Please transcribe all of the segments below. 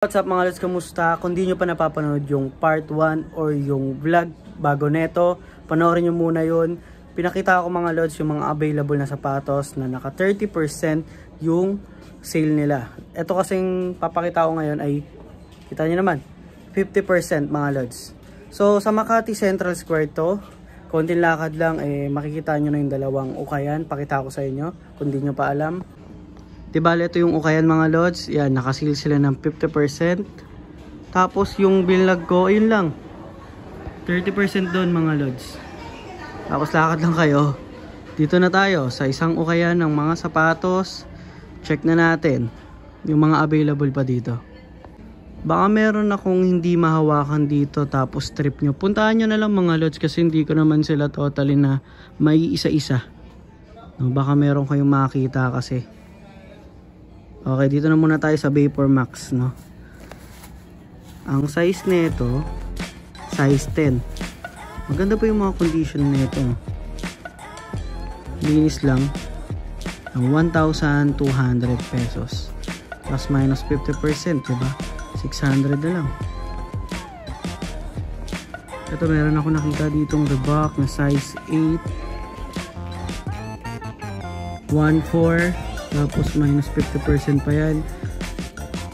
What's up mga lods, kamusta? Kung di nyo pa napapanood yung part 1 or yung vlog bago neto, panoorin nyo muna yun. Pinakita ko mga lods yung mga available na sapatos na naka 30% yung sale nila. Ito kasing papakita ko ngayon ay, kita nyo naman, 50% mga lods. So sa Makati Central Square to, konting lakad lang, makikita nyo na yung dalawang ukayan. Pakita ko sa inyo kung di nyo pa alam. Diba, ito yung ukayan mga lods. Yan, nakasil sila ng 50%. Tapos yung binlag ko, ayun lang. 30% doon mga lods. Tapos lakad lang kayo. Dito na tayo sa isang ukayan ng mga sapatos. Check na natin yung mga available pa dito. Baka meron akong hindi mahawakan dito tapos trip nyo. Puntahan nyo na lang mga lods kasi hindi ko naman sila totally na may isa-isa. No, baka meron kayong makita kasi. Okay, dito na muna tayo sa Vapor Max, no? Ang size nito, size 10. Maganda po yung mga condition nito. Linis lang. Ang 1,200 pesos. Plus minus 50%, diba? 600 na lang. Ito, meron ako nakita ditong Reebok na size 8. 1,4. Tapos minus 50% pa yan.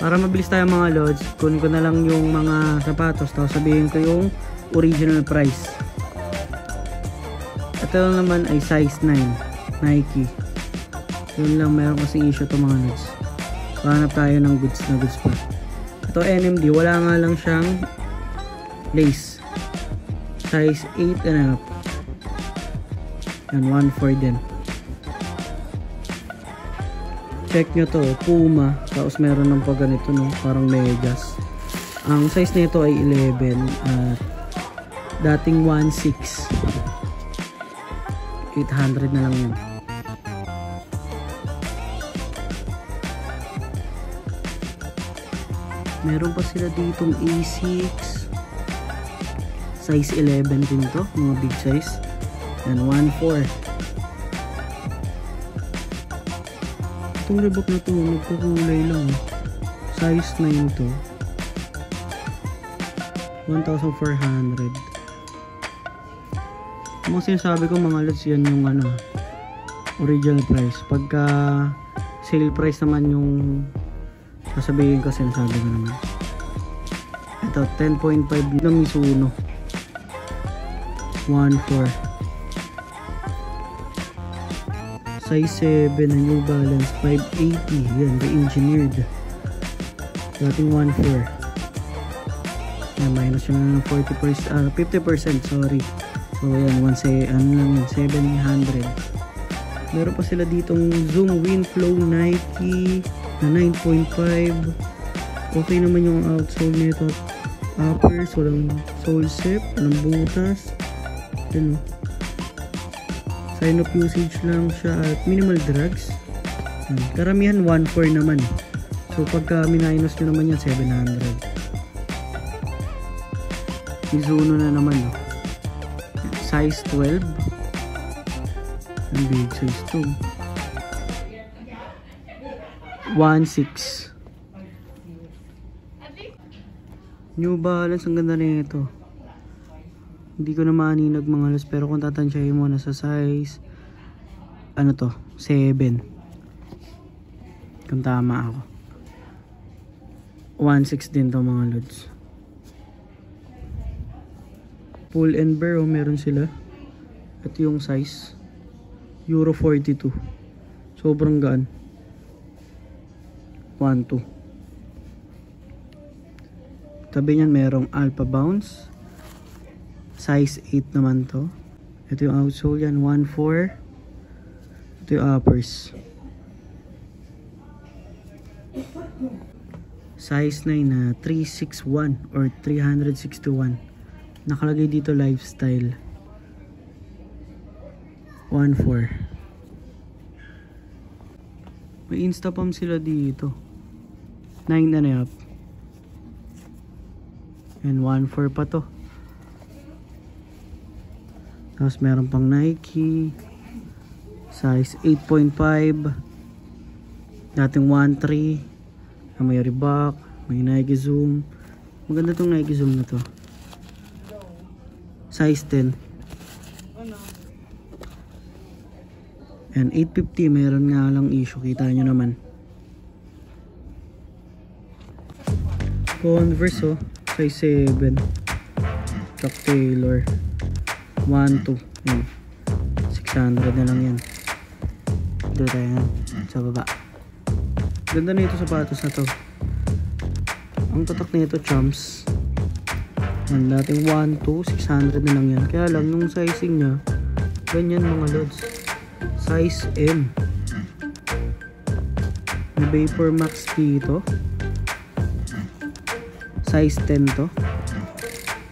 Para mabilis tayo mga lods, kunin ko na lang yung mga sapatos tapos sabihin ko yung original price. Ito naman ay size 9 Nike. Yun lang, meron kasing issue to mga lods. Pahanap tayo ng goods na goods pa. Ito NMD, wala nga lang siyang lace. Size 8 and up. Yan, 1,4 din. Check nyo to, Puma. Tapos meron ng pag ganito, no? Parang megas. Ang size nito ay 11 at dating 1,600. 800 na lang yun. Meron pa sila ditong A6 size 11 din to, mga big size. And 1,400. Itong Reebok na to, nagkukulay lang. Size 9 to. 1,400. Mga sinasabi ko mga lods, yan yung ano, original price. Pagka sale price naman yung sasabihin ko, sinasabi ko naman. Ito, 10.5 ng Mizuno. 1,400. Size 7 na New Balance 580. Yan, re-engineered. Dating 1,400. Yan, minus yung 50%, 50%, sorry. So yan, ano lang yun, 700. Meron pa sila ditong Zoom Winflow Nike na 9.5. Okay naman yung outsole nito. Uppers, walang sole zip, walang butas. Yan o. Sign of usage lang siya at minimal drags. Karamihan 1,400 naman. So pagka minus nyo naman yan, 700. Mizuno na naman. No? Size 12. Ang big size to. 1,600. New Balance, ang ganda na ito. Hindi ko na maaninag mga lods, pero kung tatansyahin mo na sa size ano to, 7. Kung tama ako. 1,600 din to mga lods. Pull and bear, meron sila. At yung size Euro 42. Sobrang gaan. 1,200. Tabi niyan merong Alpha Bounce. Size 8 naman to. Ito yung outsole yan, 1,400. Ito yung uppers. Size 9 na 361 or 361. Nakalagay dito lifestyle. 1,400. May Instapump sila dito. 9 and up. And 1,400 pa to. Tapos meron pang Nike size 8.5, dating 1,300 na may Reebok. May Nike Zoom. Maganda tong Nike Zoom na to. Size 10. And 850, meron nga lang issue. Kita nyo naman. Converse, oh. Size 7. Chuck Taylor. 1, 2. Yan. 600 na lang yan. Dito tayo yan. Sa baba. Ganda na ito sapatos na to. Ang tatak na ito, chumps. Yan, dating 1, 2, 600 na lang yan. Kaya lang, yung sizing nya, ganyan mga lods. Size M. May Vapor Max dito. Size 10 to.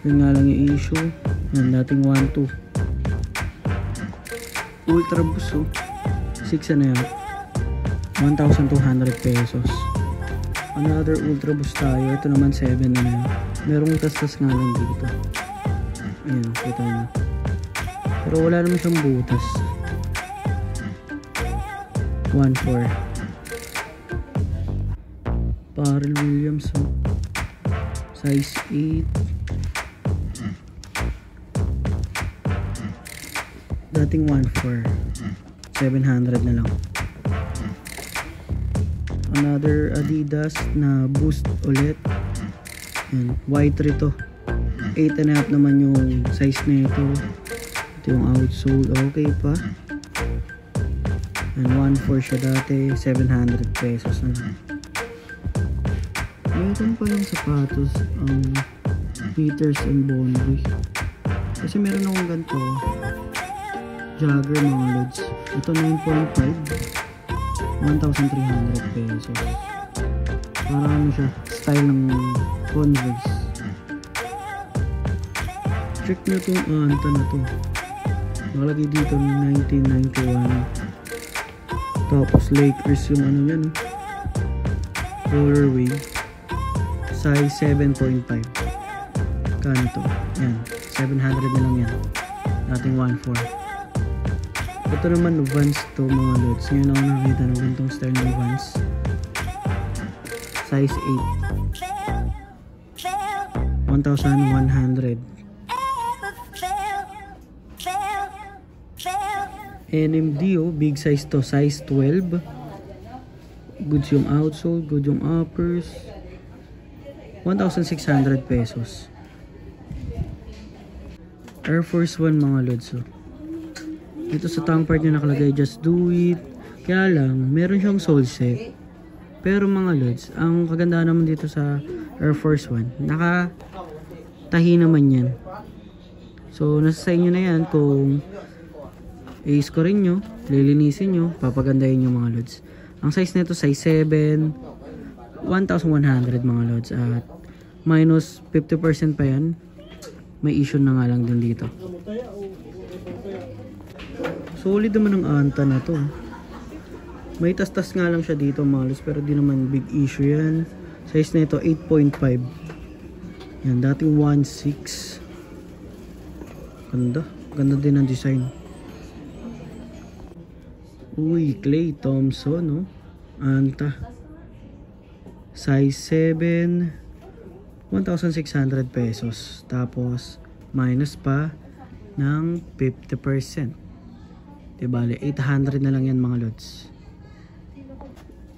Yun nga lang yung issue. Yan, dating 1, 2. Ultra Boost, oh. 6 ano yan? 1,200 pesos. Another Ultra Boost tayo. Ito naman 7 na yan. Merong tastas nga lang dito. Ayan, kita nyo. Pero wala naman siyang butas. 1,4. Pharrell Williams, oh. Size 8. Dating 1,4. 700 na lang. Another Adidas na Boost ulit. Yan, Y3 to. 8.5 naman yung size na ito. Ito yung outsole. Okay pa. And 1,4 siya dati. 700 pesos na lang. Meron pa lang sapatos ang Peters and Bonboy. Kasi meron akong ganito. Jagger mga lods. Ito 9.5. 1,300 pesos. Para ano siya, style ng Converse. Check nyo itong anta na to. Nakalagay dito 1991. Tapos Lakers yung ano yan. Colorway. Size 7.5. Kano to? Yan. 700 na lang yan. Dating 1,4. Ito naman Vans to mga lods. Ngayon ako nakakita ng ganitong style ng Vans. Size 8. 1,100. NMD, oh, big size to. Size 12. Goods yung outsole, good yung uppers. 1,600 pesos. Air Force 1 mga lods, oh. Ito sa tongue part niya nakalagay just do it. Kaya lang, meron siyang sole set. Pero mga lods, ang kagandahan naman dito sa Air Force 1, nakatahi naman yan. So, nasa sa inyo na yan kung i-score nyo, lilinisin nyo, papagandahin nyo mga lods. Ang size nito size 7, 1,100 mga lods. At minus 50% pa yan. May issue na nga lang din dito. Solid naman ang anta na to. May tas-tas nga lang siya dito mga lods, pero di naman big issue yan. Size na ito 8.5. Yan, dating 1,6. Ganda. Ganda din ang design. Uy, Klay Thompson, no? Anta. Size 7. 1,600 pesos. Tapos, minus pa ng 50%. Bale, 800 na lang yan mga lods.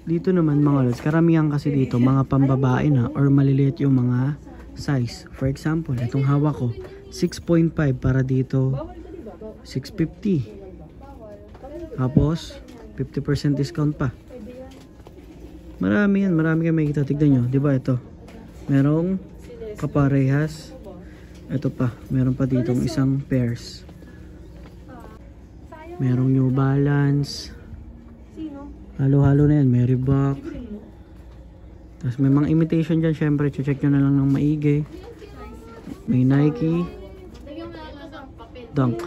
Dito naman mga lods, karamihan kasi dito mga pambabae na or maliliit yung mga size. For example, itong hawak ko 6.5 para dito 650. Tapos 50% discount pa. Marami yan, marami kayo makikita. Tignan nyo, di ba ito? Merong kaparehas. Ito pa, meron pa ditong isang pairs. Merong New Balance. Halo-halo na yan. May Reebok. Tapos may mga imitation dyan. Syempre, check nyo na lang ng maigi. May Nike. Dunk.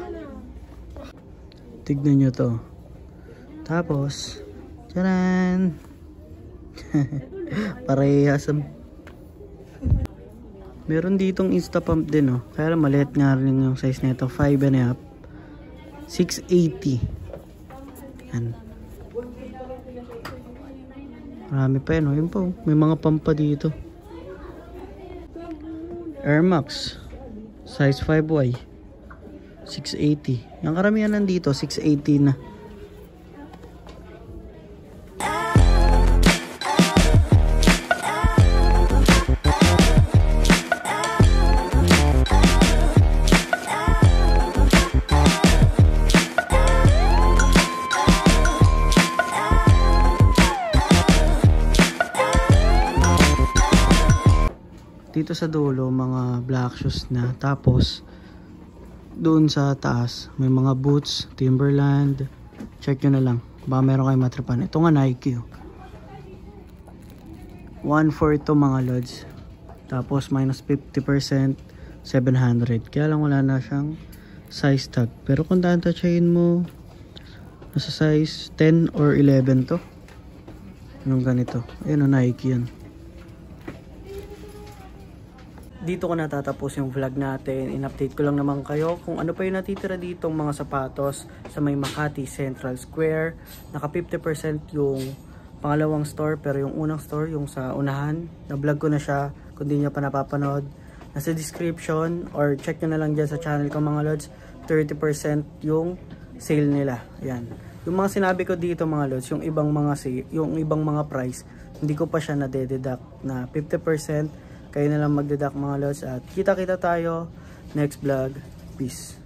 Tignan nyo to. Tapos, tcharan! Parehas. Meron ditong Instapump din, oh. Kaya maliit nga rin yung size nito. 5.5. 680. Yan. Marami pa yun, oh. Yun po. May mga pump pa dito. Air Max size 5Y 680. Yung karamihan nandito 680 na. Dito sa dulo mga black shoes na, tapos doon sa taas may mga boots, Timberland. Check nyo na lang, baka meron kayong matripan. Ito nga Nike 1.4 to mga lods, tapos minus 50%, 700. Kaya lang wala na siyang size tag, pero kung tatouchin mo nasa size 10 or 11 to yung ganito. Ayun o, Nike yan. Dito ko natatapos yung vlog natin. In-update ko lang naman kayo kung ano pa yung natitira ditong mga sapatos sa may Makati Central Square. Naka 50% yung pangalawang store, pero yung unang store, yung sa unahan, na-vlog ko na siya. Kung di nyo pa napapanood, nasa description or check nyo na lang dyan sa channel ko mga lods. 30% yung sale nila. Yan. Yung mga sinabi ko dito mga lods, yung ibang mga price, hindi ko pa siya na-deduct na 50%. Kayo na lang magdeduct mga lods, at kita-kita tayo next vlog. Peace.